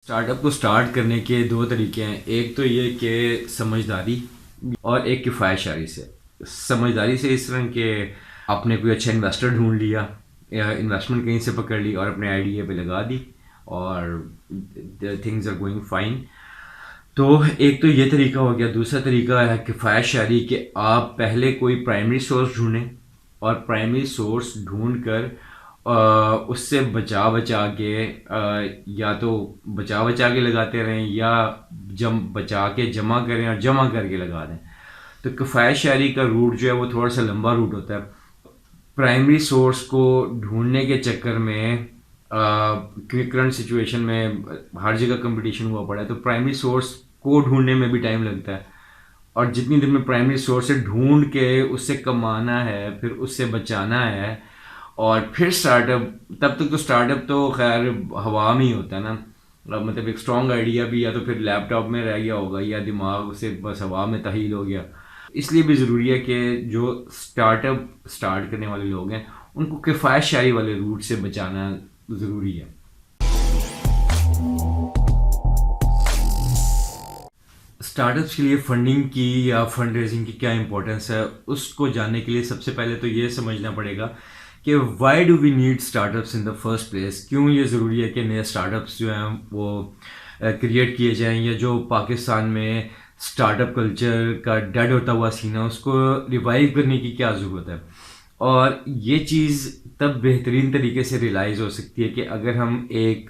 Startup को start करने के दो तरीके हैं। एक तो ये कि समझदारी और एक किफ़ायत से। समझदारी से इस तरह के आपने कोई अच्छा इन्वेस्टर ढूंढ लिया या इन्वेस्टमेंट कहीं से पकड़ ली और अपने आइडिया पे लगा दी और थिंग्स आर गोइंग फाइन। तो एक तो ये तरीका हो गया। दूसरा तरीका है किफ़ायत शारी कि आप पहले कोई प्राइमरी सोर्स ढूंढें और प्राइमरी सोर्स ढूंढ कर उससे बचा बचा के या तो बचा बचा के लगाते रहें या बचा के जमा करें और जमा करके लगा दें। तो किफ़ायत शारी का रूट जो है वो थोड़ा सा लंबा रूट होता है। प्राइमरी सोर्स को ढूंढने के चक्कर में क्योंकि करंट सिचुएशन में हर जगह कंपटीशन हुआ पड़ा है, तो प्राइमरी सोर्स को ढूंढने में भी टाइम लगता है। और जितनी देर में प्राइमरी सोर्स से ढूंढ के उससे कमाना है, फिर उससे बचाना है और फिर स्टार्टअप, तब तक तो स्टार्टअप तो खैर हवा में ही होता है ना। मतलब एक स्ट्रॉन्ग आइडिया भी या तो फिर लैपटॉप में रह गया होगा या दिमाग से बस हवा में तहील हो गया। इसलिए भी ज़रूरी है कि जो स्टार्टअप स्टार्ट करने वाले लोग हैं उनको किफ़ायत शारी वाले रूट से बचाना ज़रूरी है। स्टार्टअप्स के लिए फंडिंग की या फंड रेजिंग की क्या इंपॉर्टेंस है, उसको जानने के लिए सबसे पहले तो ये समझना पड़ेगा कि why do we need startups in the first place. क्यों ये ज़रूरी है कि नए स्टार्टअप्स जो हैं वो क्रिएट किए जाएं, या जो पाकिस्तान में स्टार्टअप कल्चर का डेड होता हुआ सीन है उसको रिवाइव करने की क्या ज़रूरत है। और ये चीज़ तब बेहतरीन तरीके से रियलाइज़ हो सकती है कि अगर हम एक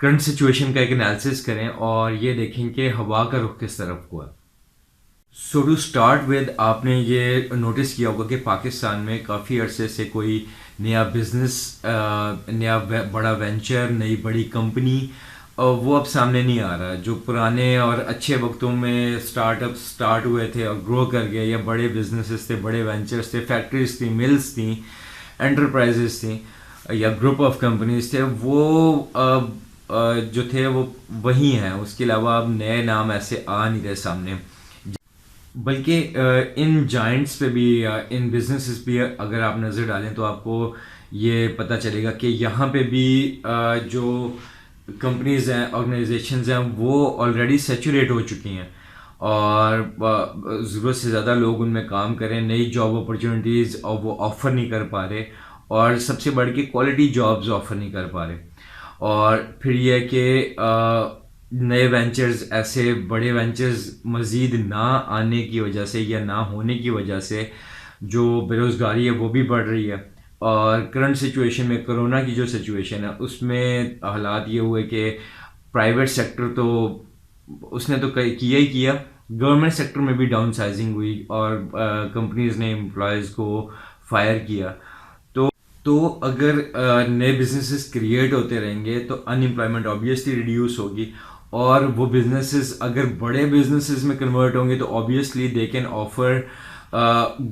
करंट सिचुएशन का एक एनालिसिस करें और ये देखें कि हवा का रुख किस तरफ हुआ। सो टू स्टार्ट विद, आपने ये नोटिस किया होगा कि पाकिस्तान में काफ़ी अरसे से कोई नया बिजनेस, नया बड़ा वेंचर, नई बड़ी कंपनी वो अब सामने नहीं आ रहा। जो पुराने और अच्छे वक्तों में स्टार्टअप स्टार्ट हुए थे और ग्रो कर गए, या बड़े बिजनेसेस थे, बड़े वेंचर्स थे, फैक्ट्रीज थी, मिल्स थी, एंटरप्राइजेस थी या ग्रुप ऑफ कंपनीज थे, वो जो थे वो वही हैं। उसके अलावा अब नए नाम ऐसे आ नहीं रहे सामने। बल्कि इन जाइंट्स पे भी या इन बिजनेसेस भी अगर आप नज़र डालें तो आपको ये पता चलेगा कि यहाँ पे भी जो कंपनीज हैं, ऑर्गेनाइजेशंस हैं, वो ऑलरेडी सेचुरेट हो चुकी हैं और ज़रूरत से ज़्यादा लोग उनमें काम करें। नई जॉब अपॉर्चुनिटीज़ और वो ऑफ़र नहीं कर पा रहे, और सबसे बढ़ के क्वालिटी जॉब्स ऑफ़र नहीं कर पा रहे। और फिर ये कि नए वेंचर्स, ऐसे बड़े वेंचर्स मज़ीद ना आने की वजह से या ना होने की वजह से जो बेरोज़गारी है वो भी बढ़ रही है। और करंट सिचुएशन में, कोरोना की जो सिचुएशन है उसमें हालात ये हुए कि प्राइवेट सेक्टर तो उसने तो किया ही किया, गवर्नमेंट सेक्टर में भी डाउन साइजिंग हुई और कंपनीज ने एम्प्लॉयज़ को फायर किया। तो अगर नए बिजनेसेस क्रिएट होते रहेंगे तो अनएम्प्लॉयमेंट ऑब्वियसली रिड्यूस होगी, और वो बिजनेसेस अगर बड़े बिजनेसेस में कन्वर्ट होंगे तो obviously they can offer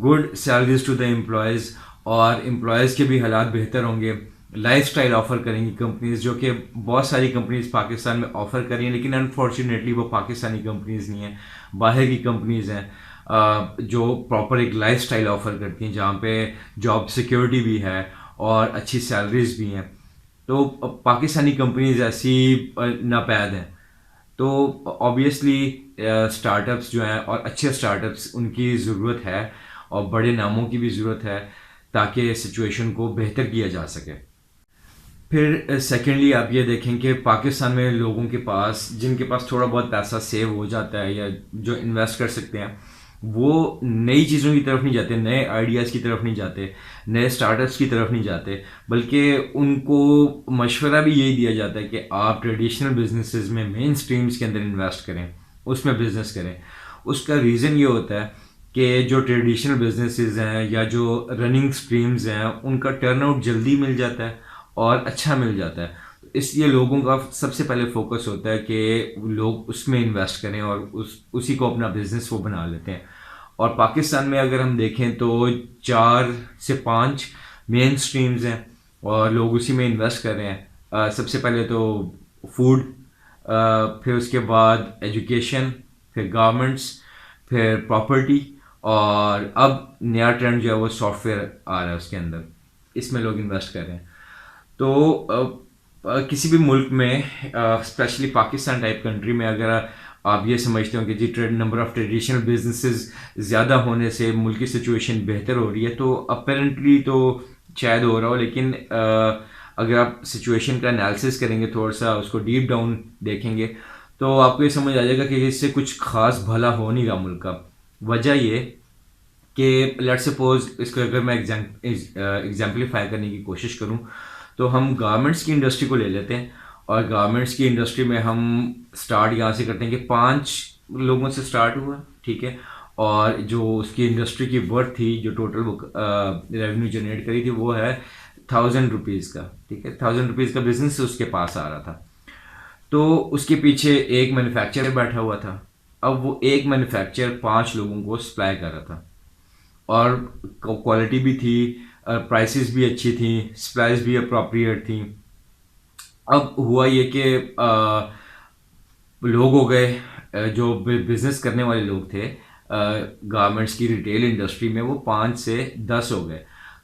good salaries to the employees, और एम्प्लॉयज़ के भी हालात बेहतर होंगे। लाइफस्टाइल ऑफ़र करेंगी कंपनीज, जो कि बहुत सारी कंपनीज पाकिस्तान में ऑफ़र कर रही हैं, लेकिन अनफॉर्चुनेटली वो पाकिस्तानी कंपनीज नहीं हैं, बाहर की कंपनीज हैं जो प्रॉपर एक लाइफस्टाइल ऑफ़र करती हैं जहाँ पे जॉब सिक्योरिटी भी है और अच्छी सैलरीज भी हैं। तो पाकिस्तानी कंपनीज ऐसी नापैद हैं। तो ऑब्वियसली स्टार्टअप्स जो हैं, और अच्छे स्टार्टअप्स, उनकी ज़रूरत है और बड़े नामों की भी ज़रूरत है ताकि सिचुएशन को बेहतर किया जा सके। फिर सेकेंडली आप ये देखें कि पाकिस्तान में लोगों के पास, जिनके पास थोड़ा बहुत पैसा सेव हो जाता है या जो इन्वेस्ट कर सकते हैं, वो नई चीज़ों की तरफ नहीं जाते, नए आइडियाज़ की तरफ नहीं जाते, नए स्टार्टअप्स की तरफ नहीं जाते, बल्कि उनको मशवरा भी यही दिया जाता है कि आप ट्रेडिशनल बिजनेसेस में, मेन स्ट्रीम्स के अंदर इन्वेस्ट करें, उसमें बिज़नेस करें। उसका रीज़न ये होता है कि जो ट्रेडिशनल बिजनेसेस हैं या जो रनिंग स्ट्रीम्स हैं उनका टर्नआउट जल्दी मिल जाता है और अच्छा मिल जाता है। इसलिए लोगों का सबसे पहले फोकस होता है कि लोग उसमें इन्वेस्ट करें और उसी को अपना बिजनेस वो बना लेते हैं। और पाकिस्तान में अगर हम देखें तो 4 से 5 मेन स्ट्रीम्स हैं और लोग उसी में इन्वेस्ट कर रहे हैं। सबसे पहले तो फूड, फिर उसके बाद एजुकेशन, फिर गारमेंट्स, फिर प्रॉपर्टी, और अब नया ट्रेंड जो है वो सॉफ्टवेयर आ रहा है, उसके अंदर इसमें लोग इन्वेस्ट कर रहे हैं। तो किसी भी मुल्क में, स्पेशली पाकिस्तान टाइप कंट्री में, अगर आप ये समझते हो कि जी नंबर ऑफ ट्रेडिशनल बिजनेसेस ज़्यादा होने से मुल्क की सिचुएशन बेहतर हो रही है, तो अपेरेंटली तो शायद हो रहा हो, लेकिन अगर आप सिचुएशन का एनालिसिस करेंगे, थोड़ा सा उसको डीप डाउन देखेंगे, तो आपको ये समझ आ जाएगा कि इससे कुछ खास भला हो नहीं रहा मुल्क का। वजह ये कि लेट्स सपोज, इसको अगर मैं एग्जाम्पलीफाई करने की कोशिश करूं, तो हम गारमेंट्स की इंडस्ट्री को ले लेते हैं, और गारमेंट्स की इंडस्ट्री में हम स्टार्ट यहाँ से करते हैं कि 5 लोगों से स्टार्ट हुआ, ठीक है, और जो उसकी इंडस्ट्री की वर्थ थी, जो टोटल वो रेवेन्यू जनरेट करी थी, वो है 1000 रुपीज़ का, ठीक है, 1000 रुपीज़ का बिजनेस उसके पास आ रहा था। तो उसके पीछे एक मैन्युफैक्चरर बैठा हुआ था। अब वो एक मैन्युफैक्चरर 5 लोगों को सप्लाई कर रहा था, और क्वालिटी भी थी, प्राइसेस भी अच्छी थी, सप्लाईज भी अप्रोप्रिएट थी। अब हुआ ये कि लोग हो गए, जो बिजनेस करने वाले लोग थे गारमेंट्स की रिटेल इंडस्ट्री में, वो 5 से 10 हो गए।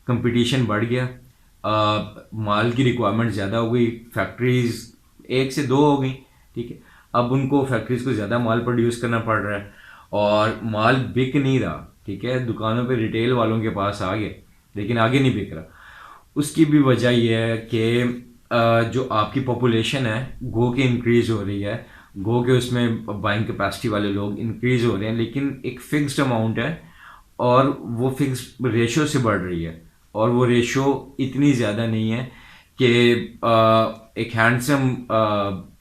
कंपटीशन बढ़ गया, माल की रिक्वायरमेंट ज़्यादा हो गई, फैक्ट्रीज 1 से 2 हो गई, ठीक है। अब उनको फैक्ट्रीज को ज़्यादा माल प्रोड्यूस करना पड़ रहा है, और माल बिक नहीं रहा, ठीक है, दुकानों पे रिटेल वालों के पास आ गए, लेकिन आगे नहीं बिक रहा। उसकी भी वजह यह है कि जो आपकी पॉपुलेशन है गो के इंक्रीज हो रही है, गो के उसमें बाइंग कैपेसिटी वाले लोग इंक्रीज हो रहे हैं, लेकिन एक फिक्स्ड अमाउंट है, और वो फिक्स रेशो से बढ़ रही है, और वो रेशो इतनी ज़्यादा नहीं है कि एक हैंडसम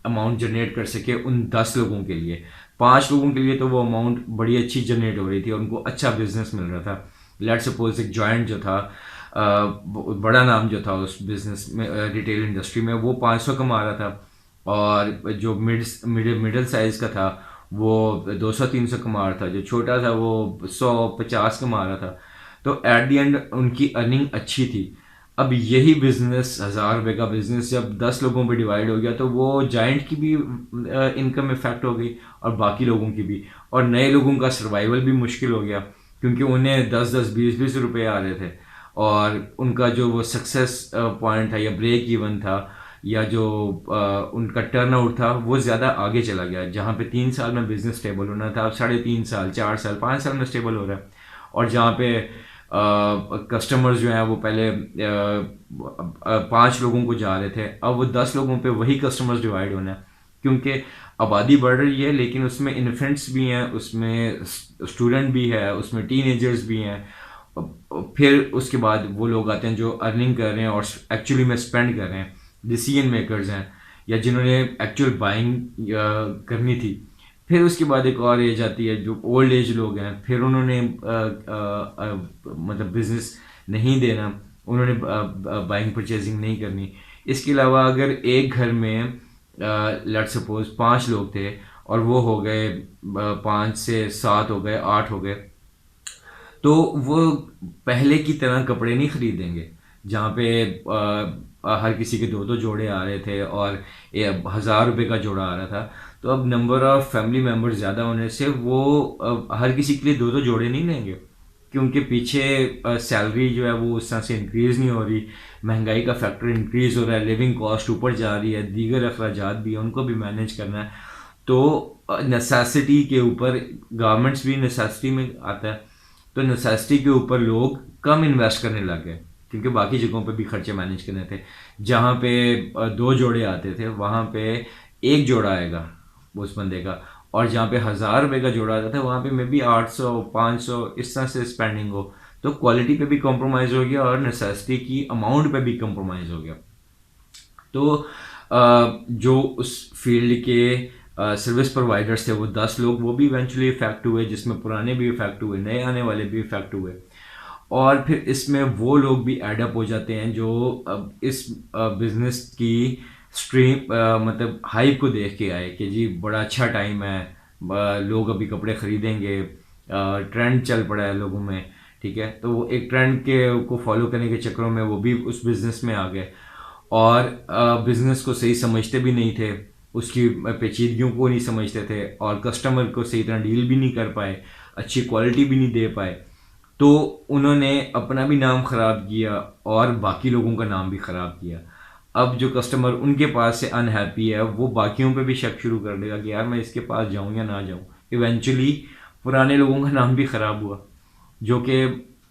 अमाउंट जनरेट कर सके उन 10 लोगों के लिए। 5 लोगों के लिए तो वो अमाउंट बड़ी अच्छी जनरेट हो रही थी, और उनको अच्छा बिजनेस मिल रहा था। लेट्स सपोज एक जॉइंट जो था, बड़ा नाम जो था उस बिजनेस में, रिटेल इंडस्ट्री में, वो 500 कमा रहा था, और जो मिडिल साइज का था वो 200-300 कमा रहा था, जो छोटा था वो 100-50 कमा रहा था। तो एट द एंड उनकी अर्निंग अच्छी थी। अब यही बिजनेस, 1000 रुपये का बिजनेस, जब 10 लोगों पे डिवाइड हो गया, तो वो जाइंट की भी इनकम इफेक्ट हो गई, और बाकी लोगों की भी, और नए लोगों का सर्वाइवल भी मुश्किल हो गया, क्योंकि उन्हें 10-10, 20-20 रुपये आ रहे थे, और उनका जो वो सक्सेस पॉइंट था, या ब्रेक इवन था, या जो उनका टर्न आउट था, वो ज़्यादा आगे चला गया। जहाँ पे 3 साल में बिजनेस स्टेबल होना था, अब 3.5 साल, 4 साल, 5 साल में स्टेबल हो रहा है। और जहाँ पे कस्टमर्स जो हैं वो पहले 5 लोगों को जा रहे थे, अब वो 10 लोगों पे वही कस्टमर्स डिवाइड होना है, क्योंकि आबादी बढ़ रही है, लेकिन उसमें इन्फेंट्स भी हैं, उसमें स्टूडेंट भी है, उसमें टीनेजर्स भी हैं। फिर उसके बाद वो लोग आते हैं जो अर्निंग कर रहे हैं और एक्चुअली में स्पेंड कर रहे हैं, डिसीजन मेकर्स हैं, या जिन्होंने एक्चुअल बाइंग करनी थी। फिर उसके बाद एक और एज आती है, जो ओल्ड एज लोग हैं, फिर उन्होंने मतलब बिजनेस नहीं देना, उन्होंने बाइंग परचेजिंग नहीं करनी। इसके अलावा अगर एक घर में लेट सपोज 5 लोग थे, और वो हो गए 5 से 7 हो गए, 8 हो गए, तो वो पहले की तरह कपड़े नहीं खरीदेंगे, जहाँ पे हर किसी के 2-2 जोड़े आ रहे थे, और 1000 रुपये का जोड़ा आ रहा था। तो अब नंबर ऑफ फैमिली मेम्बर्स ज़्यादा होने से वो हर किसी के लिए 2-2 जोड़े नहीं लेंगे, क्योंकि पीछे सैलरी जो है वो उस तरह से इंक्रीज़ नहीं हो रही, महंगाई का फैक्टर इंक्रीज़ हो रहा है, लिविंग कॉस्ट ऊपर जा रही है, दीगर अखराजात भी हैं, उनको भी मैनेज करना है। तो नेसेसिटी के ऊपर, गारमेंट्स भी नेसेसिटी में आता है, तो नेसेसिटी के ऊपर लोग कम इन्वेस्ट करने लग गए, क्योंकि बाकी जगहों पे भी खर्चे मैनेज करने थे। जहाँ पे 2 जोड़े आते थे, वहाँ पे 1 जोड़ा आएगा उस बंदे का, और जहाँ पे 1000 रुपये का जोड़ा आता था, वहाँ पे मे बी 800-500 इस तरह से स्पेंडिंग हो। तो क्वालिटी पे भी कॉम्प्रोमाइज़ हो गया, और नेसेसिटी की अमाउंट पे भी कॉम्प्रोमाइज़ हो गया। तो जो उस फील्ड के सर्विस प्रोवाइडर्स थे, वो 10 लोग, वो भी इवेंचुअली इफेक्ट हुए, जिसमें पुराने भी इफेक्ट हुए, नए आने वाले भी इफेक्ट हुए। और फिर इसमें वो लोग भी एडअप हो जाते हैं जो इस बिजनेस की स्ट्रीम, मतलब हाइप को देख के आए कि जी बड़ा अच्छा टाइम है, लोग अभी कपड़े खरीदेंगे, ट्रेंड चल पड़ा है लोगों में, ठीक है। तो वो एक ट्रेंड के को फॉलो करने के चक्करों में वो भी उस बिज़नेस में आ गए, और बिज़नेस को सही समझते भी नहीं थे, उसकी पेचीदगियों को नहीं समझते थे, और कस्टमर को सही तरह डील भी नहीं कर पाए, अच्छी क्वालिटी भी नहीं दे पाए। तो उन्होंने अपना भी नाम ख़राब किया, और बाकी लोगों का नाम भी ख़राब किया। अब जो कस्टमर उनके पास से अनहैप्पी है वो बाकियों पे भी शक शुरू कर देगा कि यार मैं इसके पास जाऊं या ना जाऊं। इवेंचुअली पुराने लोगों का नाम भी ख़राब हुआ, जो कि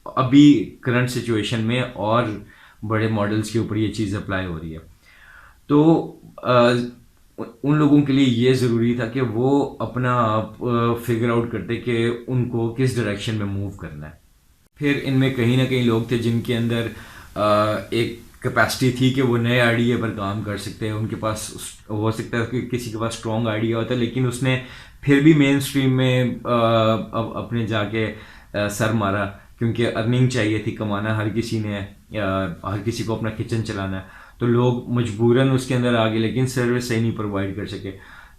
अभी करंट सिचुएशन में और बड़े मॉडल्स के ऊपर ये चीज़ अप्लाई हो रही है। तो उन लोगों के लिए ये ज़रूरी था कि वो अपना आप फिगर आउट करते कि उनको किस डायरेक्शन में मूव करना है। फिर इनमें कहीं ना कहीं लोग थे जिनके अंदर एक कैपेसिटी थी कि वो नए आइडिया पर काम कर सकते हैं। उनके पास हो सकता है कि किसी के पास स्ट्रॉन्ग आइडिया होता है, लेकिन उसने फिर भी मेन स्ट्रीम में अब अपने जाके सर मारा, क्योंकि अर्निंग चाहिए थी, कमाना हर किसी ने, हर किसी को अपना किचन चलाना है। तो लोग मजबूरन उसके अंदर आ गए, लेकिन सर्विस सही नहीं प्रोवाइड कर सके।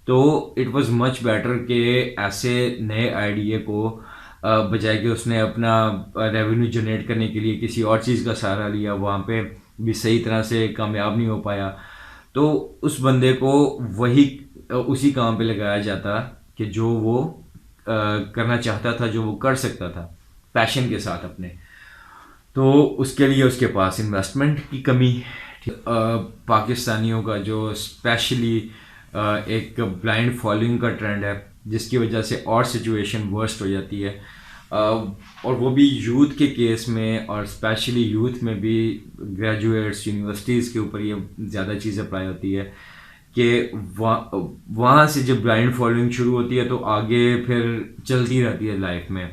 तो इट वाज मच बेटर कि ऐसे नए आइडिया को बजाय कि उसने अपना रेवेन्यू जनरेट करने के लिए किसी और चीज़ का सहारा लिया, वहाँ पे भी सही तरह से कामयाब नहीं हो पाया, तो उस बंदे को वही उसी काम पे लगाया जाता कि जो वो करना चाहता था, जो वो कर सकता था पैशन के साथ अपने। तो उसके लिए उसके पास इन्वेस्टमेंट की कमी, पाकिस्तानियों का जो स्पेशली एक ब्लाइंड फॉलोइंग का ट्रेंड है, जिसकी वजह से और सिचुएशन वर्स्ट हो जाती है। और वो भी यूथ के केस में, और स्पेशली यूथ में भी ग्रेजुएट्स यूनिवर्सिटीज़ के ऊपर ये ज़्यादा चीज़ अप्लाई होती है कि वहाँ से जब ब्लाइंड फॉलोइंग शुरू होती है तो आगे फिर चलती रहती है लाइफ में।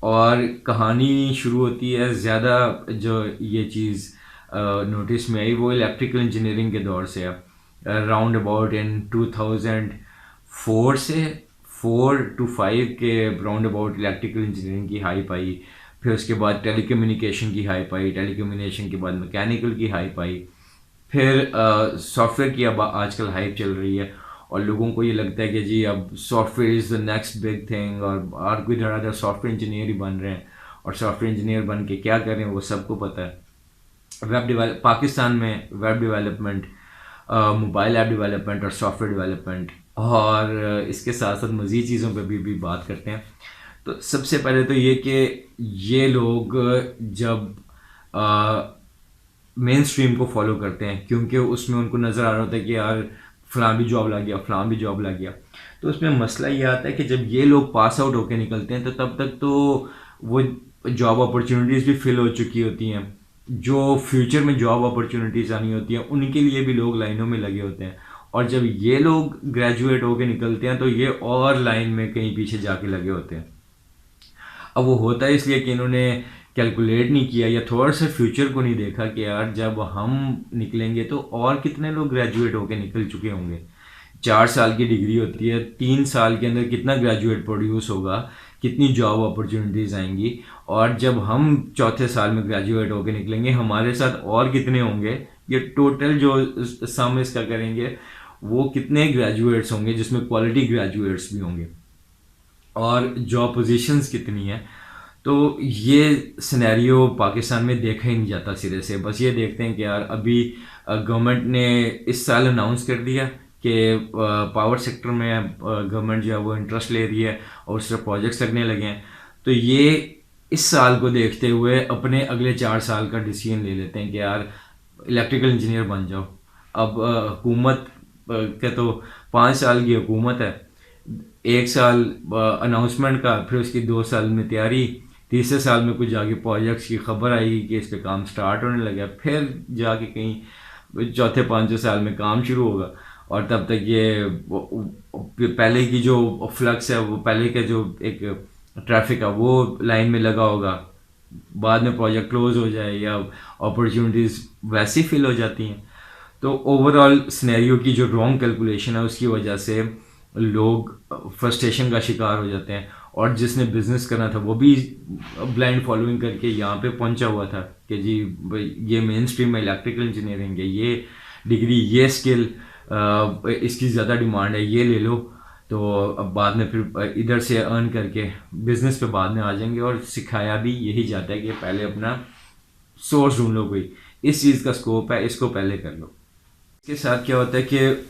और कहानी शुरू होती है ज़्यादा, जो ये चीज़ नोटिस में आई वो इलेक्ट्रिकल इंजीनियरिंग के दौर से है। राउंड अबाउट इन 2004 से 4 to 5 के राउंड अबाउट इलेक्ट्रिकल इंजीनियरिंग की हाइप आई। फिर उसके बाद टेलीकम्युनिकेशन की हाइप आई, टेलीकम्युनिकेशन के बाद मैकेनिकल की हाइप आई, फिर सॉफ्टवेयर की अब आजकल हाइप चल रही है। और लोगों को ये लगता है कि जी अब software is the next big thing, और कोई धड़ाधड़ सॉफ्टवेयर इंजीनियर ही बन रहे हैं, और सॉफ्टवेयर इंजीनियर बन के क्या कर रहे हैं वो सबको पता है। पाकिस्तान में web development, mobile app development और सॉफ्टवेयर डेवलपमेंट, और इसके साथ साथ मज़ीद चीज़ों पर भी बात करते हैं। तो सबसे पहले तो ये कि ये लोग जब मेन स्ट्रीम को फॉलो करते हैं, क्योंकि उसमें उनको नज़र आ रहा होता है कि यार फ़लाँ भी जॉब लग गया, फ़लाँ भी जॉब लग गया। तो उसमें मसला ये आता है कि जब ये लोग पास आउट होकर निकलते हैं तो तब तक तो वो जॉब अपॉर्चुनिटीज़ भी फिल हो चुकी होती हैं। जो फ्यूचर में जॉब अपॉर्चुनिटीज़ आनी होती हैं उनके लिए भी लोग लाइनों में लगे होते हैं। और जब ये लोग ग्रेजुएट होकर निकलते हैं तो ये और लाइन में कहीं पीछे जाके लगे होते हैं। अब वो होता है इसलिए कि इन्होंने कैलकुलेट नहीं किया या थोड़ा सा फ्यूचर को नहीं देखा कि यार जब हम निकलेंगे तो और कितने लोग ग्रेजुएट होकर निकल चुके होंगे। 4 साल की डिग्री होती है, 3 साल के अंदर कितना ग्रेजुएट प्रोड्यूस होगा, कितनी जॉब अपॉर्चुनिटीज़ आएंगी, और जब हम चौथे साल में ग्रेजुएट होकर निकलेंगे हमारे साथ और कितने होंगे। ये टोटल जो सम इसका करेंगे वो कितने ग्रेजुएट्स होंगे, जिसमें क्वालिटी ग्रेजुएट्स भी होंगे, और जॉब पोजीशंस कितनी है। तो ये सिनेरियो पाकिस्तान में देखा ही नहीं जाता सिरे से। बस ये देखते हैं कि यार अभी गवर्नमेंट ने इस साल अनाउंस कर दिया कि पावर सेक्टर में गवर्नमेंट जो है वो इंटरेस्ट ले रही है और उस पर प्रोजेक्ट्स लगने लगे हैं। तो ये इस साल को देखते हुए अपने अगले 4 साल का डिसीजन ले लेते हैं कि यार इलेक्ट्रिकल इंजीनियर बन जाओ। अब हुकूमत के तो 5 साल की हुकूमत है, 1 साल अनाउंसमेंट का, फिर उसकी 2 साल में तैयारी, तीसरे साल में कुछ जाके प्रोजेक्ट्स की खबर आएगी कि इस पे काम स्टार्ट होने लगा, फिर जाके कहीं चौथे 5वें साल में काम शुरू होगा। और तब तक ये पहले की जो फ्लक्स है, वो पहले का जो एक ट्रैफिक है वो लाइन में लगा होगा, बाद में प्रोजेक्ट क्लोज हो जाए या अपॉर्चुनिटीज़ वैसी फिल हो जाती हैं। तो ओवरऑल सिनेरियो की जो रॉन्ग कैलकुलेशन है उसकी वजह से लोग फ्रस्ट्रेशन का शिकार हो जाते हैं। और जिसने बिज़नेस करना था वो भी ब्लाइंड फॉलोइंग करके यहाँ पे पहुँचा हुआ था कि जी ये मेन स्ट्रीम में इलेक्ट्रिकल इंजीनियरिंग है, ये डिग्री, ये स्किल, इसकी ज़्यादा डिमांड है, ये ले लो। तो अब बाद में फिर इधर से अर्न करके बिज़नेस पे बाद में आ जाएंगे। और सिखाया भी यही जाता है कि पहले अपना सोर्स ढूंढ लो, कोई इस चीज़ का स्कोप है, इसको पहले कर लो। इसके साथ क्या होता है कि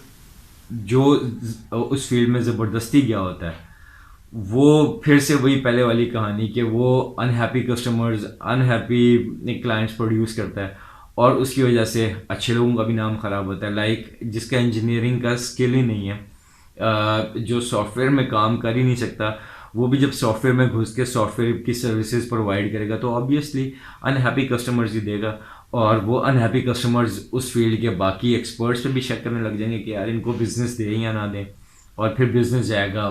जो उस फील्ड में ज़बरदस्ती गया होता है वो फिर से वही पहले वाली कहानी कि वो unhappy customers, unhappy clients produce करता है। और उसकी वजह से अच्छे लोगों का भी नाम ख़राब होता है। लाइक जिसका इंजीनियरिंग का स्किल ही नहीं है, जो सॉफ्टवेयर में काम कर ही नहीं सकता, वो भी जब सॉफ्टवेयर में घुस के सॉफ्टवेयर की सर्विसेज प्रोवाइड करेगा तो ऑब्वियसली अनहैप्पी कस्टमर्स ही देगा, और वो अनहैप्पी कस्टमर्स उस फील्ड के बाकी एक्सपर्ट्स पे भी शक करने लग जाएंगे कि यार इनको बिज़नेस दें या ना दें, और फिर बिज़नेस जाएगा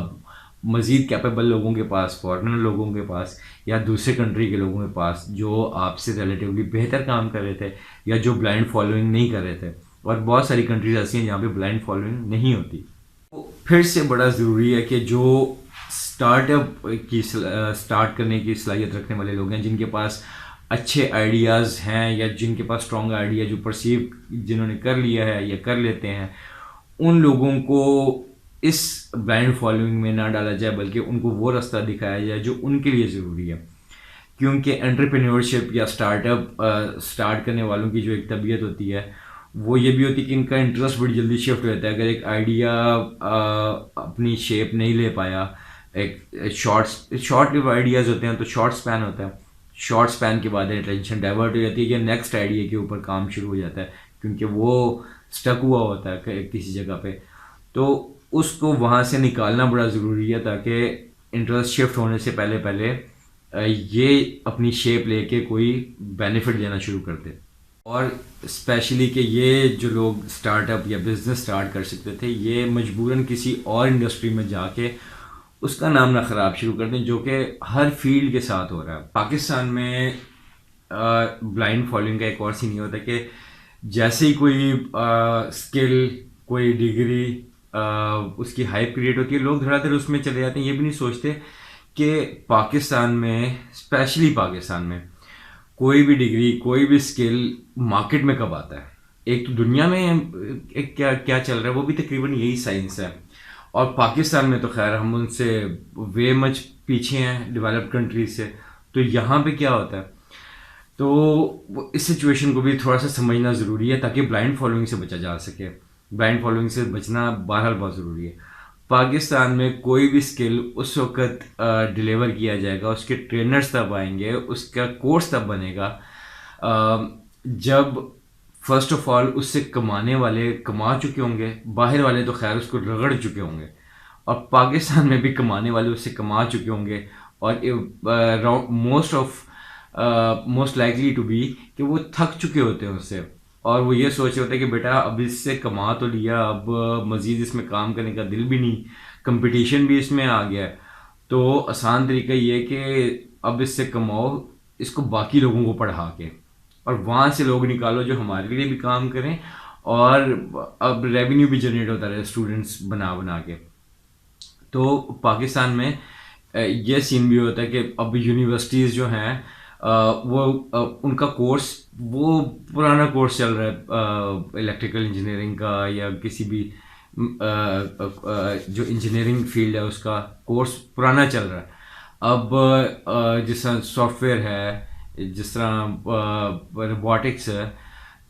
मज़ीद कैपेबल लोगों के पास, फॉरेनर लोगों के पास, या दूसरे कंट्री के लोगों के पास जो आपसे रिलेटिवली बेहतर काम कर रहे थे या जो ब्लाइंड फॉलोइंग नहीं कर रहे थे। और बहुत सारी कंट्रीज ऐसी हैं जहाँ पे ब्लाइंड फॉलोइंग नहीं होती। तो फिर से बड़ा ज़रूरी है कि जो स्टार्ट करने की सलाहियत रखने वाले लोग हैं, जिनके पास अच्छे आइडियाज़ हैं या जिनके पास स्ट्रॉन्ग आइडिया जो परसीव जिन्होंने कर लिया है या कर लेते हैं, उन लोगों को इस ब्लाइंड फॉलोइंग में ना डाला जाए, बल्कि उनको वो रास्ता दिखाया जाए जो उनके लिए ज़रूरी है। क्योंकि एंटरप्रेन्योरशिप या स्टार्टअप स्टार्ट करने वालों की जो एक तबीयत होती है वो ये भी होती है कि इनका इंटरेस्ट बड़ी जल्दी शिफ्ट हो जाता है। अगर एक आइडिया अपनी शेप नहीं ले पाया, एक शॉर्ट लिव आइडियाज़ होते हैं तो शॉर्ट स्पैन होता है, शॉर्ट स्पैन के बाद अटेंशन डाइवर्ट हो जाती है कि नेक्स्ट आइडिया के ऊपर काम शुरू हो जाता है, क्योंकि वो स्टक हुआ होता है किसी जगह पे। तो उसको वहाँ से निकालना बड़ा ज़रूरी है ताकि इंटरेस्ट शिफ्ट होने से पहले पहले ये अपनी शेप लेके कोई बेनिफिट देना शुरू कर दे। और स्पेशली कि ये जो लोग स्टार्टअप या बिज़नेस स्टार्ट कर सकते थे, ये मजबूरन किसी और इंडस्ट्री में जाके उसका नाम ना ख़राब शुरू कर दें, जो कि हर फील्ड के साथ हो रहा है। पाकिस्तान में ब्लाइंड फॉलोइंग का एक और सीन होता है कि जैसे ही कोई स्किल, कोई डिग्री, उसकी हाइप क्रिएट होती है, लोग धड़ाधड़ उसमें चले जाते हैं। ये भी नहीं सोचते कि पाकिस्तान में, स्पेशली पाकिस्तान में, कोई भी डिग्री, कोई भी स्किल मार्केट में कब आता है। एक तो दुनिया में एक क्या क्या चल रहा है वो भी तकरीबन यही साइंस है, और पाकिस्तान में तो खैर हम उनसे वे मच पीछे हैं डेवलप्ड कंट्रीज से। तो यहाँ पे क्या होता है, तो इस सिचुएशन को भी थोड़ा सा समझना ज़रूरी है ताकि ब्लाइंड फॉलोइंग से बचा जा सके। ब्लाइंड फॉलोइंग से बचना बहरहाल बहुत ज़रूरी है। पाकिस्तान में कोई भी स्किल उस वक्त डिलीवर किया जाएगा, उसके ट्रेनर्स तब आएंगे, उसका कोर्स तब बनेगा जब फर्स्ट ऑफ ऑल उससे कमाने वाले कमा चुके होंगे, बाहर वाले तो खैर उसको रगड़ चुके होंगे, और पाकिस्तान में भी कमाने वाले उससे कमा चुके होंगे, और मोस्ट लाइकली टू बी कि वो थक चुके होते हैं उससे, और वो ये सोच रहे होते हैं कि बेटा अब इससे कमा तो लिया, अब मज़ीद इसमें काम करने का दिल भी नहीं, कंपटीशन भी इसमें आ गया है, तो आसान तरीका ये है कि अब इससे कमाओ, इसको बाकी लोगों को पढ़ा के, और वहाँ से लोग निकालो जो हमारे लिए भी काम करें, और अब रेवेन्यू भी जनरेट होता रहे स्टूडेंट्स बना बना के। तो पाकिस्तान में ये सीन भी होता है कि अब यूनिवर्सिटीज़ जो हैं वो उनका कोर्स, वो पुराना कोर्स चल रहा है इलेक्ट्रिकल इंजीनियरिंग का या किसी भी जो इंजीनियरिंग फील्ड है उसका कोर्स पुराना चल रहा है। अब जिस तरह सॉफ्टवेयर है, जिस तरह रोबोटिक्स है,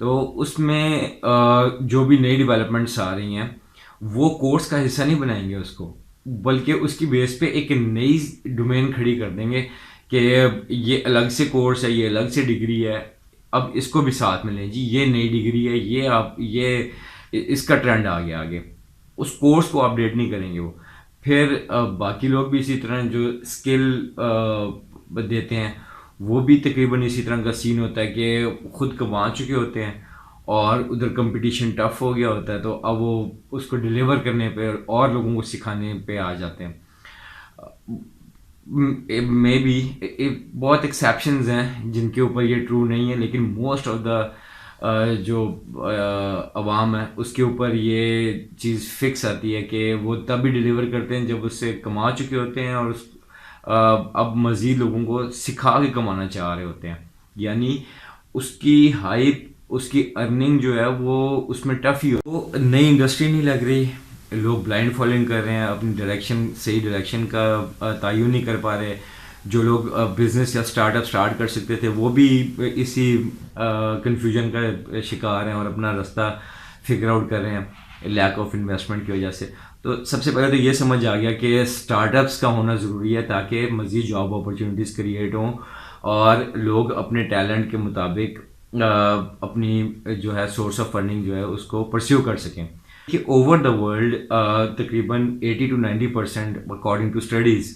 तो उसमें जो भी नई डेवलपमेंट्स आ रही हैं वो कोर्स का हिस्सा नहीं बनाएंगे उसको, बल्कि उसकी बेस पे एक नई डोमेन खड़ी कर देंगे कि ये अलग से कोर्स है, ये अलग से डिग्री है, अब इसको भी साथ में लें जी, ये नई डिग्री है, ये आप ये इसका ट्रेंड आ गया आगे, उस कोर्स को अपडेट नहीं करेंगे वो। फिर बाकी लोग भी इसी तरह जो स्किल देते हैं वो भी तकरीबन इसी तरह का सीन होता है कि खुद कमा चुके होते हैं और उधर कंपटीशन टफ हो गया होता है, तो अब वो उसको डिलीवर करने पे और लोगों को सिखाने पे आ जाते हैं। मे बी बहुत एक्सेप्शंस हैं जिनके ऊपर ये ट्रू नहीं है, लेकिन मोस्ट ऑफ द जो अवाम है उसके ऊपर ये चीज़ फिक्स आती है कि वो तब भी डिलीवर करते हैं जब उससे कमा चुके होते हैं और अब मज़ीद लोगों को सिखा के कमाना चाह रहे होते हैं। यानी उसकी हाइप, उसकी अर्निंग जो है वो उसमें टफ ही हो। तो नई इंडस्ट्री नहीं लग रही, लोग ब्लाइंड फॉलोइंग कर रहे हैं, अपनी डायरेक्शन, सही डायरेक्शन का तयन नहीं कर पा रहे। जो लोग बिज़नेस या स्टार्टअप स्टार्ट कर सकते थे वो भी इसी कन्फ्यूजन का शिकार हैं और अपना रास्ता फिगर आउट कर रहे हैं लैक ऑफ इन्वेस्टमेंट की वजह से। तो सबसे पहले तो ये समझ आ गया कि स्टार्टअप्स का होना ज़रूरी है ताकि मज़ीद जॉब अपॉर्चुनिटीज़ क्रिएट हों और लोग अपने टैलेंट के मुताबिक अपनी जो है सोर्स ऑफ फंडिंग जो है उसको परस्यू कर सकें। कि ओवर द वर्ल्ड तकरीबन 80 to 90% अकॉर्डिंग टू स्टडीज़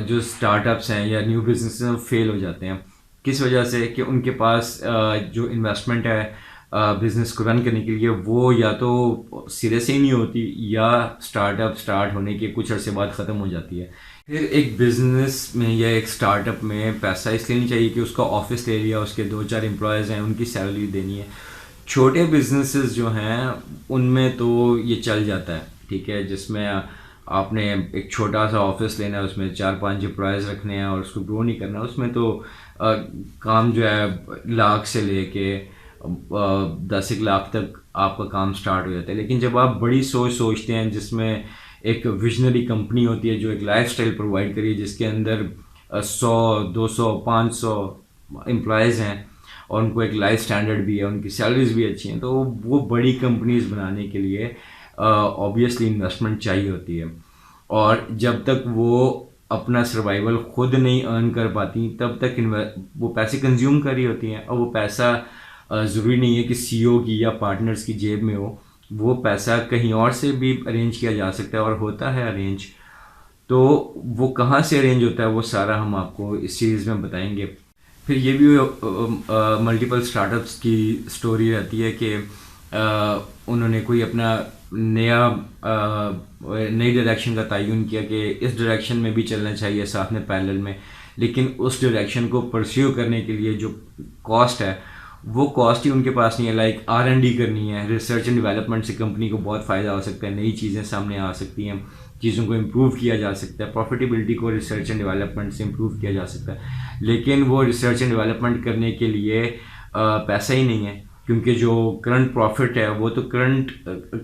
जो स्टार्टअप्स हैं या न्यू बिजनेस हैं फेल हो जाते हैं। किस वजह से? कि उनके पास जो इन्वेस्टमेंट है बिज़नेस को रन करने के लिए वो या तो सिरे से ही नहीं होती या स्टार्टअप स्टार्ट होने के कुछ अरसे बाद ख़त्म हो जाती है। फिर एक बिज़नेस में या एक स्टार्टअप में पैसा इसलिए नहीं चाहिए कि उसका ऑफिस ले लिया, उसके 2-4 एम्प्लॉयज़ हैं, उनकी सैलरी देनी है। छोटे बिजनेसेस जो हैं उनमें तो ये चल जाता है, ठीक है, जिसमें आपने एक छोटा सा ऑफिस लेना है, उसमें 4-5 एम्प्लॉयज़ रखने हैं और उसको ग्रो नहीं करना, उसमें तो काम जो है लाख से लेके 10 लाख तक आपका काम स्टार्ट हो जाता है। लेकिन जब आप बड़ी सोच सोचते हैं जिसमें एक विजनरी कंपनी होती है जो एक लाइफस्टाइल प्रोवाइड करी है, जिसके अंदर 100, 200, 500 एम्प्लॉयज़ हैं और उनको एक लाइफ स्टैंडर्ड भी है, उनकी सैलरीज भी अच्छी हैं, तो वो बड़ी कंपनीज बनाने के लिए ऑब्वियसली इन्वेस्टमेंट चाहिए होती है। और जब तक वो अपना सर्वाइवल खुद नहीं अर्न कर पाती तब तक वो पैसे कंज्यूम कर रही होती हैं। और वो पैसा ज़रूरी नहीं है कि सीईओ की या पार्टनर्स की जेब में हो, वो पैसा कहीं और से भी अरेंज किया जा सकता है और होता है अरेंज। तो वो कहाँ से अरेंज होता है वो सारा हम आपको इस सीरीज़ में बताएंगे। फिर ये भी मल्टीपल स्टार्टअप्स की स्टोरी रहती है कि उन्होंने कोई अपना नई डायरेक्शन का तयन किया कि इस डायरेक्शन में भी चलना चाहिए साथ में पैरेलल में, लेकिन उस डायरेक्शन को परस्यू करने के लिए जो कॉस्ट है वो कॉस्ट ही उनके पास नहीं है। लाइक R&D करनी है, रिसर्च एंड डेवलपमेंट से कंपनी को बहुत फ़ायदा हो सकता है, नई चीज़ें सामने आ सकती हैं, चीज़ों को इम्प्रूव किया जा सकता है, प्रॉफिटेबिलिटी को रिसर्च एंड डेवलपमेंट से इम्प्रूव किया जा सकता है। लेकिन वो रिसर्च एंड डेवलपमेंट करने के लिए पैसा ही नहीं है, क्योंकि जो करंट प्रॉफिट है वो तो करंट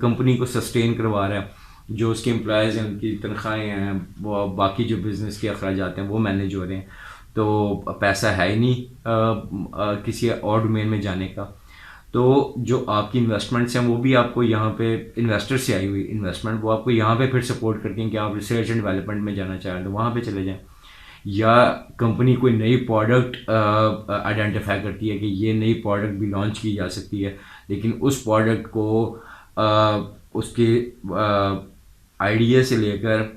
कंपनी को सस्टेन करवा रहा है, जो उसके एम्प्लॉयज़ हैं उनकी तनख्वाहें हैं, वो बाकी जो बिज़नेस के अखराजात हैं वो मैनेज हो रहे हैं, तो पैसा है ही नहीं किसी और डोमेन में जाने का। तो जो आपकी इन्वेस्टमेंट्स हैं वो भी आपको यहाँ पे इन्वेस्टर से आई हुई इन्वेस्टमेंट वो आपको यहाँ पे फिर सपोर्ट करती हैं कि आप रिसर्च एंड डेवलपमेंट में जाना चाहें तो वहाँ पे चले जाएं, या कंपनी कोई नई प्रोडक्ट आइडेंटिफाई करती है कि ये नई प्रोडक्ट भी लॉन्च की जा सकती है, लेकिन उस प्रोडक्ट को उसके आइडिया से लेकर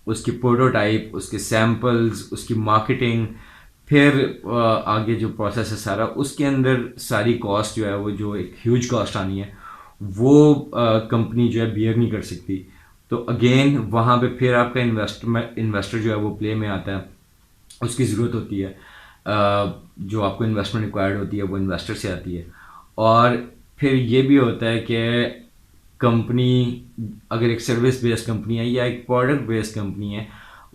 उसकी प्रोटोटाइप, उसके सैम्पल्स, उसकी मार्केटिंग, फिर आगे जो प्रोसेस है सारा, उसके अंदर सारी कॉस्ट जो है वो जो एक ह्यूज कॉस्ट आनी है वो कंपनी जो है बियर नहीं कर सकती। तो अगेन वहाँ पे फिर आपका इन्वेस्टर जो है वो प्ले में आता है, उसकी ज़रूरत होती है, जो आपको इन्वेस्टमेंट रिक्वायर्ड होती है वो इन्वेस्टर से आती है। और फिर ये भी होता है कि कंपनी अगर एक सर्विस बेस्ड कंपनी है या एक प्रोडक्ट बेस्ड कंपनी है,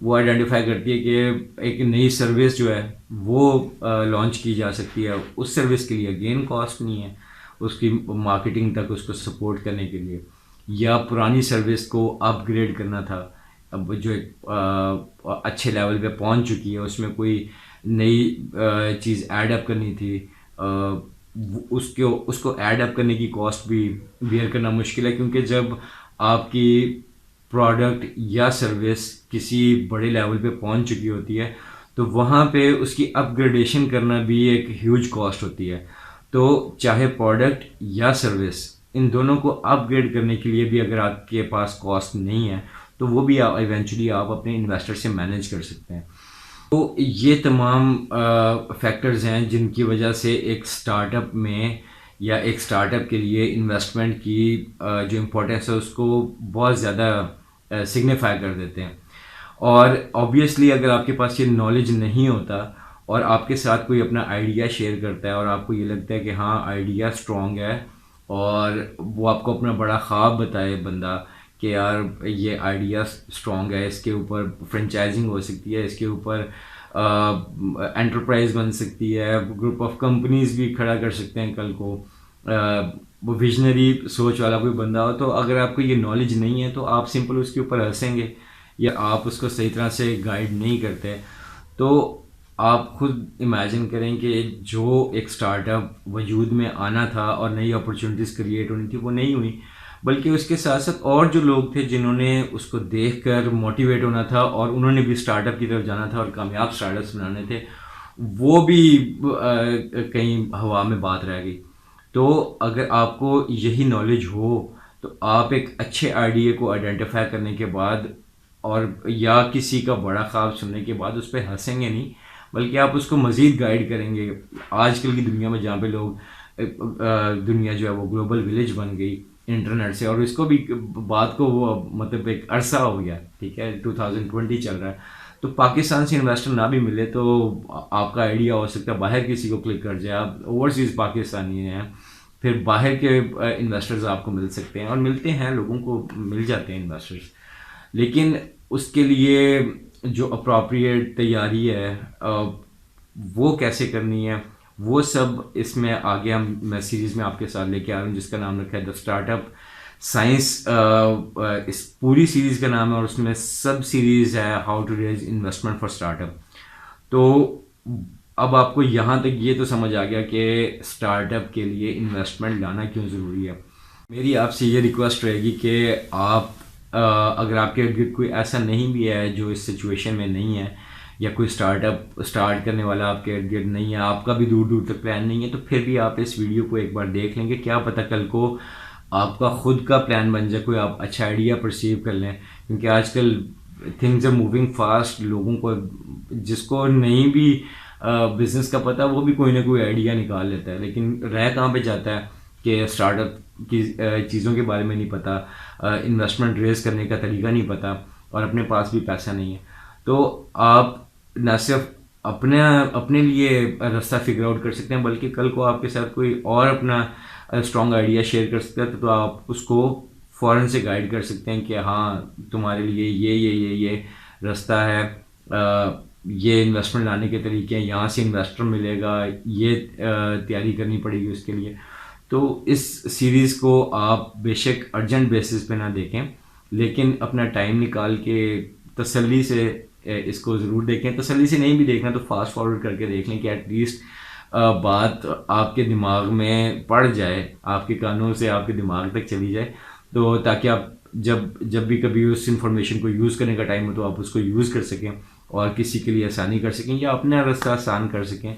वो आइडेंटिफाई करती है कि एक नई सर्विस जो है वो लॉन्च की जा सकती है, उस सर्विस के लिए अगेन कॉस्ट नहीं है उसकी मार्केटिंग तक उसको सपोर्ट करने के लिए, या पुरानी सर्विस को अपग्रेड करना था, अब जो एक अच्छे लेवल पे पहुंच चुकी है उसमें कोई नई चीज़ ऐड अप करनी थी, उसको ऐड अप करने की कॉस्ट भी बियर करना मुश्किल है, क्योंकि जब आपकी प्रोडक्ट या सर्विस किसी बड़े लेवल पे पहुंच चुकी होती है तो वहाँ पे उसकी अपग्रेडेशन करना भी एक ह्यूज कॉस्ट होती है। तो चाहे प्रोडक्ट या सर्विस, इन दोनों को अपग्रेड करने के लिए भी अगर आपके पास कॉस्ट नहीं है तो वो भी इवेंचुअली आप अपने इन्वेस्टर से मैनेज कर सकते हैं। तो ये तमाम फैक्टर्स हैं जिनकी वजह से एक स्टार्टअप में या एक स्टार्टअप के लिए इन्वेस्टमेंट की जो इम्पोर्टेंस है उसको बहुत ज़्यादा सिग्निफाई कर देते हैं। और ऑब्वियसली अगर आपके पास ये नॉलेज नहीं होता और आपके साथ कोई अपना आइडिया शेयर करता है और आपको ये लगता है कि हाँ आइडिया स्ट्रॉन्ग है और वो आपको अपना बड़ा ख्वाब बताए बंदा कि यार ये आइडिया स्ट्रॉन्ग है, इसके ऊपर फ्रेंचाइजिंग हो सकती है, इसके ऊपर एंटरप्राइज बन सकती है, ग्रुप ऑफ कंपनीज भी खड़ा कर सकते हैं कल को, वो विजनरी सोच वाला कोई बंदा हो, तो अगर आपको ये नॉलेज नहीं है तो आप सिंपल उसके ऊपर हंसेंगे या आप उसको सही तरह से गाइड नहीं करते। तो आप खुद इमेजिन करें कि जो एक स्टार्टअप वजूद में आना था और नई अपॉर्चुनिटीज़ क्रिएट होनी थी वो नहीं हुई, बल्कि उसके साथ साथ और जो लोग थे जिन्होंने उसको देखकर मोटिवेट होना था और उन्होंने भी स्टार्टअप की तरफ जाना था और कामयाब स्टार्टअप्स बनाने थे, वो भी कहीं हवा में बात रह गई। तो अगर आपको यही नॉलेज हो तो आप एक अच्छे आइडिया को आइडेंटिफाई करने के बाद और या किसी का बड़ा ख्वाब सुनने के बाद उस पर हंसेंगे नहीं, बल्कि आप उसको मज़ीद गाइड करेंगे। आजकल की दुनिया में जहाँ पे लोग दुनिया जो है वो ग्लोबल विलेज बन गई इंटरनेट से, और इसको भी बात को वो मतलब एक अरसा हो गया, ठीक है, 2020 चल रहा है। तो पाकिस्तान से इन्वेस्टर ना भी मिले तो आपका आइडिया हो सकता है बाहर किसी को क्लिक कर जाए, आप ओवरसीज़ पाकिस्तानी हैं, फिर बाहर के इन्वेस्टर्स आपको मिल सकते हैं, और मिलते हैं, लोगों को मिल जाते हैं इन्वेस्टर्स। लेकिन उसके लिए जो अप्रोप्रिएट तैयारी है वो कैसे करनी है, वो सब इसमें आगे मैं सीरीज़ में आपके साथ लेके आ रहा हूँ, जिसका नाम रखा है द स्टार्टअप साइंस। इस पूरी सीरीज़ का नाम है, और उसमें सब सीरीज़ है how to raise investment for startup. तो अब आपको यहाँ तक ये तो समझ आ गया कि स्टार्टअप के लिए इन्वेस्टमेंट लाना क्यों ज़रूरी है। मेरी आपसे ये रिक्वेस्ट रहेगी कि आप अगर आपके इर्द गिर्द कोई ऐसा नहीं भी है जो इस सिचुएशन में नहीं है, या कोई स्टार्टअप स्टार्ट करने वाला आपके इर्द गिर्द नहीं है, आपका भी दूर दूर तक प्लान नहीं है, तो फिर भी आप इस वीडियो को एक बार देख लेंगे, क्या पता कल को आपका खुद का प्लान बन जाए, कोई आप अच्छा आइडिया परसीव कर लें। क्योंकि आजकल थिंग्स आर मूविंग फास्ट, लोगों को जिसको नहीं भी बिजनेस का पता वो भी कोई ना कोई आइडिया निकाल लेता है, लेकिन रह कहाँ पे जाता है कि स्टार्टअप की चीज़ों के बारे में नहीं पता, इन्वेस्टमेंट रेज करने का तरीका नहीं पता, और अपने पास भी पैसा नहीं है। तो आप न सिर्फ अपने अपने लिए रास्ता फिगर आउट कर सकते हैं, बल्कि कल को आपके साथ कोई और अपना स्ट्रॉन्ग आइडिया शेयर कर सकता है, तो आप उसको फ़ौरन से गाइड कर सकते हैं कि हाँ तुम्हारे लिए ये रास्ता है, ये इन्वेस्टमेंट लाने के तरीके हैं, यहाँ से इन्वेस्टर मिलेगा, ये तैयारी करनी पड़ेगी उसके लिए। तो इस सीरीज़ को आप बेशक अर्जेंट बेसिस पे ना देखें, लेकिन अपना टाइम निकाल के तसल्ली से इसको ज़रूर देखें। तसल्ली से नहीं भी देखना तो फास्ट फॉरवर्ड करके देख लें कि एटलीस्ट बात आपके दिमाग में पड़ जाए, आपके कानों से आपके दिमाग तक चली जाए, तो ताकि आप जब जब भी कभी उस इंफॉर्मेशन को यूज़ करने का टाइम हो तो आप उसको यूज़ कर सकें और किसी के लिए आसानी कर सकें या अपना रास्ता आसान कर सकें।